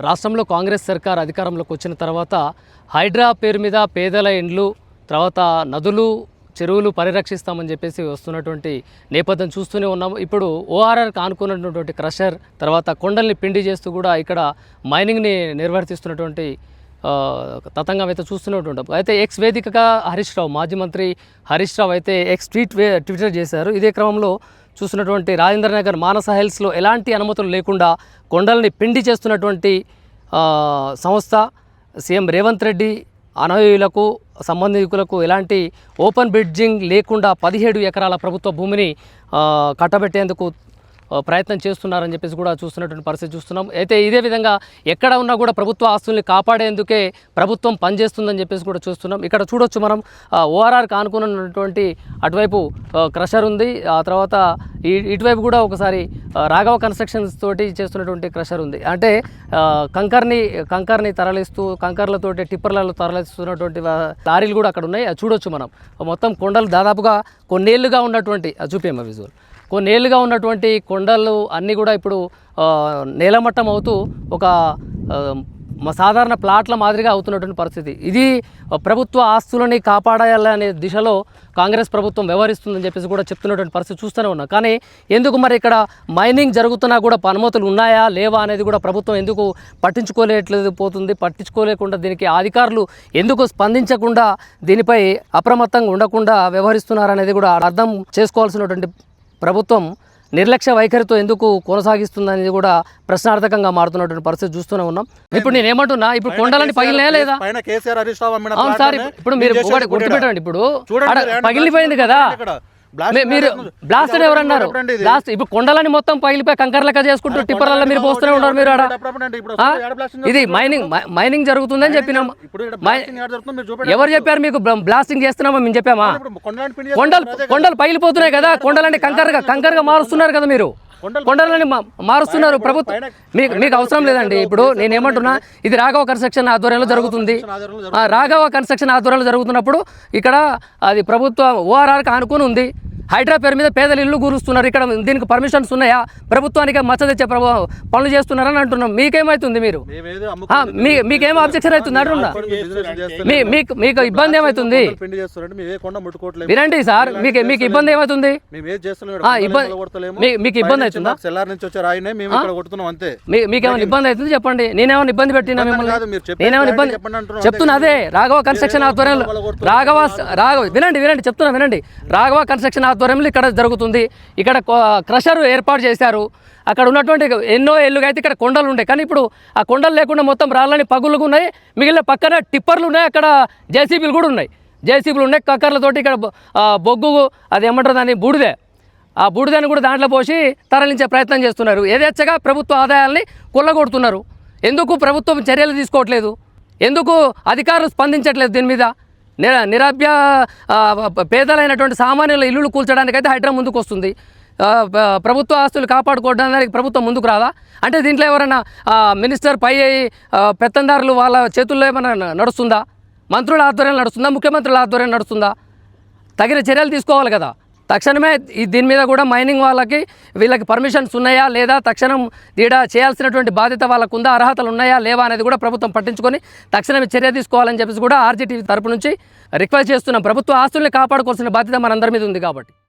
రాష్ట్రంలో కాంగ్రెస్ సర్కార్ అధికారంలోకి వచ్చిన తర్వాత హైడ్రా పేరు మీద పేదల ఇండ్లు తర్వాత నదులు చెరువులు పరిరక్షిస్తామని చెప్పేసి వస్తున్నటువంటి నేపథ్యం చూస్తూనే ఉన్నాము. ఇప్పుడు ఓఆర్ఆర్కి ఆనుకున్నటువంటి క్రషర్ తర్వాత కొండల్ని పిండి చేస్తూ కూడా ఇక్కడ మైనింగ్ని నిర్వర్తిస్తున్నటువంటి తతంగం అయితే చూస్తున్నట్టు. అయితే ఎక్స్ వేదికగా హరీష్ రావు మాజీ మంత్రి హరీష్ రావు అయితే ట్విట్టర్ చేశారు. ఇదే క్రమంలో చూస్తున్నటువంటి రాజేంద్రనగర్ మానస హిల్స్లో ఎలాంటి అనుమతులు లేకుండా కొండల్ని పిండి చేస్తున్నటువంటి సంస్థ సీఎం రేవంత్ రెడ్డి అనవయులకు సంబంధికులకు ఎలాంటి ఓపెన్ బ్రిడ్జింగ్ లేకుండా 17 ఎకరాల ప్రభుత్వ భూమిని కట్టబెట్టేందుకు ప్రయత్నం చేస్తున్నారని చెప్పేసి కూడా చూస్తున్నటువంటి పరిస్థితి చూస్తున్నాం. అయితే ఇదే విధంగా ఎక్కడ ఉన్నా కూడా ప్రభుత్వ ఆస్తుల్ని కాపాడేందుకే ప్రభుత్వం పనిచేస్తుందని చెప్పేసి కూడా చూస్తున్నాం. ఇక్కడ చూడొచ్చు మనం ఓఆర్ఆర్కి ఆనుకున్నటువంటి అటువైపు క్రషర్ ఉంది. ఆ తర్వాత ఇటువైపు కూడా ఒకసారి రాఘవ కన్స్ట్రక్షన్స్ తోటి చేస్తున్నటువంటి క్రషర్ ఉంది. అంటే కంకర్ని తరలిస్తూ కంకర్లతోటి టిప్పర్లలో తరలిస్తున్నటువంటి లారీలు కూడా అక్కడ ఉన్నాయి. చూడొచ్చు మనం మొత్తం కొండలు దాదాపుగా కొన్నేళ్లుగా ఉన్నటువంటి చూపేమ విజువల్ కొన్నేళ్లుగా ఉన్నటువంటి కొండలు అన్నీ కూడా ఇప్పుడు నేలమట్టం అవుతూ ఒక సాధారణ ప్లాట్ల మాదిరిగా అవుతున్నటువంటి పరిస్థితి. ఇది ప్రభుత్వ ఆస్తులని కాపాడాలనే దిశలో కాంగ్రెస్ ప్రభుత్వం వ్యవహరిస్తుందని చెప్పేసి కూడా చెప్తున్నటువంటి పరిస్థితి చూస్తూనే ఉన్నాం. కానీ ఎందుకు మరి ఇక్కడ మైనింగ్ జరుగుతున్నా కూడా అనుమతులు ఉన్నాయా లేవా అనేది కూడా ప్రభుత్వం ఎందుకు పట్టించుకోలేకుండా దీనికి అధికారులు ఎందుకు స్పందించకుండా దీనిపై అప్రమత్తంగా ఉండకుండా వ్యవహరిస్తున్నారనేది కూడా అర్థం చేసుకోవాల్సినటువంటి ప్రభుత్వం నిర్లక్ష్య వైఖరితో ఎందుకు కొనసాగిస్తుందనేది కూడా ప్రశ్నార్థకంగా మారుతున్నటువంటి పరిస్థితి చూస్తూనే ఉన్నాం. ఇప్పుడు నేను ఏమంటున్నా, ఇప్పుడు కొండలని పగిలినాయా లేదా? అవును సార్, ఇప్పుడు మీరు గుర్తుపెట్టండి, ఇప్పుడు పగిలిపోయింది కదా, మీరు బ్లాస్ట్ ఎవరన్నారు? బ్లాస్ట్ ఇప్పుడు కొండలని మొత్తం పగిలిపోయి కంకర్లక చేసుకుంటూ టిప్పర్లలో మీరు పోస్తూనే ఉన్నారు. మీరు ఇది మైనింగ్ జరుగుతుందని చెప్పినాం. ఎవరు చెప్పారు మీకు బ్లాస్టింగ్ చేస్తున్నామా? మేము చెప్పామా? కొండలు పగిలిపోతున్నాయి కదా, కొండలని కంకరగా మారుస్తున్నారు కదా, మీరు కొండలని మారుస్తున్నారు. ప్రభుత్వం మీకు అవసరం లేదండి. ఇప్పుడు నేనేమంటున్నా, ఇది రాఘవ కన్స్ట్రక్షన్ ఆధ్వర్యంలో జరుగుతుంది. రాఘవ కన్స్ట్రక్షన్ ఆధ్వర్యంలో జరుగుతున్నప్పుడు ఇక్కడ అది ప్రభుత్వ ఓఆర్ఆర్కి ఆనుకుని ఉంది. హైడ్రా పేరు మీద పేదలు ఇల్లు కూరుస్తున్నారు. ఇక్కడ దీనికి పర్మిషన్స్ ఉన్నాయా? ప్రభుత్వానికి మచ్చ తెచ్చే పనులు చేస్తున్నారని అంటున్నాం. మీకేమవుతుంది? మీకేం అబ్జెక్షన్ అవుతుంది అంటున్నా? మీకు ఇబ్బంది ఏమవుతుంది? వినండి సార్, మీకు ఇబ్బంది ఏమవుతుంది? మీకు ఇబ్బంది అవుతుందా? మీకేమైనా ఇబ్బంది అవుతుంది చెప్పండి. నేనేమైనా ఇబ్బంది పెట్టినా మిమ్మల్ని? నేనేమైనా ఇబ్బంది చెప్తున్నా? అదే రాఘవ కన్స్ట్రక్షన్ ఆధ్వర్యంలో వినండి చెప్తున్నా వినండి. రాఘవ కన్స్ట్రక్షన్ ఆధ్వర్యంలో ఇక్కడ జరుగుతుంది. ఇక్కడ క్రషర్ ఏర్పాటు చేశారు. అక్కడ ఉన్నటువంటి ఎన్నో ఏళ్ళుగా అయితే ఇక్కడ కొండలు ఉండే, కానీ ఇప్పుడు ఆ కొండలు లేకుండా మొత్తం రాళ్ళని పగులుగా ఉన్నాయి. మిగిలిన పక్కన టిప్పర్లు ఉన్నాయి, అక్కడ జేసీబీలు కూడా ఉన్నాయి. జేసీబీలు ఉన్నాయి కక్కర్లతోటి. ఇక్కడ బొగ్గు అది ఏమంటారు దాన్ని, బూడిదే. ఆ బూడిదని కూడా దాంట్లో పోసి తరలించే ప్రయత్నం చేస్తున్నారు. యథేచ్ఛగా ప్రభుత్వ ఆదాయాల్ని కొల్లగొడుతున్నారు. ఎందుకు ప్రభుత్వం చర్యలు తీసుకోవట్లేదు? ఎందుకు అధికారులు స్పందించట్లేదు దీని మీద? పేదలైనటువంటి సామాన్యుల ఇల్లులు కూల్చడానికైతే హైడ్రా ముందుకు వస్తుంది. ప్రభుత్వ ఆస్తులు కాపాడుకోవడానికి ప్రభుత్వం ముందుకు రాదా? అంటే దీంట్లో ఎవరైనా మినిస్టర్ పై పెత్తందారులు వాళ్ళ చేతుల్లో ఏమైనా నడుస్తుందా? మంత్రుల ఆధ్వర్యంలో నడుస్తుందా? ముఖ్యమంత్రుల ఆధ్వర్యంలో నడుస్తుందా? తగిన చర్యలు తీసుకోవాలి కదా. తక్షణమే దీని మీద కూడా మైనింగ్ వీళ్ళకి పర్మిషన్స్ ఉన్నాయా లేదా, తక్షణం దీడ చేయాల్సినటువంటి బాధ్యత వాళ్ళకు ఉందా, అర్హతలు ఉన్నాయా లేవా అనేది కూడా ప్రభుత్వం పట్టించుకొని తక్షణమే చర్య తీసుకోవాలని చెప్పేసి కూడా ఆర్జీటీవీ తరపు నుంచి రిక్వెస్ట్ చేస్తున్నాం. ప్రభుత్వ ఆస్తుల్ని కాపాడుకోవాల్సిన బాధ్యత మనందరి మీద ఉంది కాబట్టి.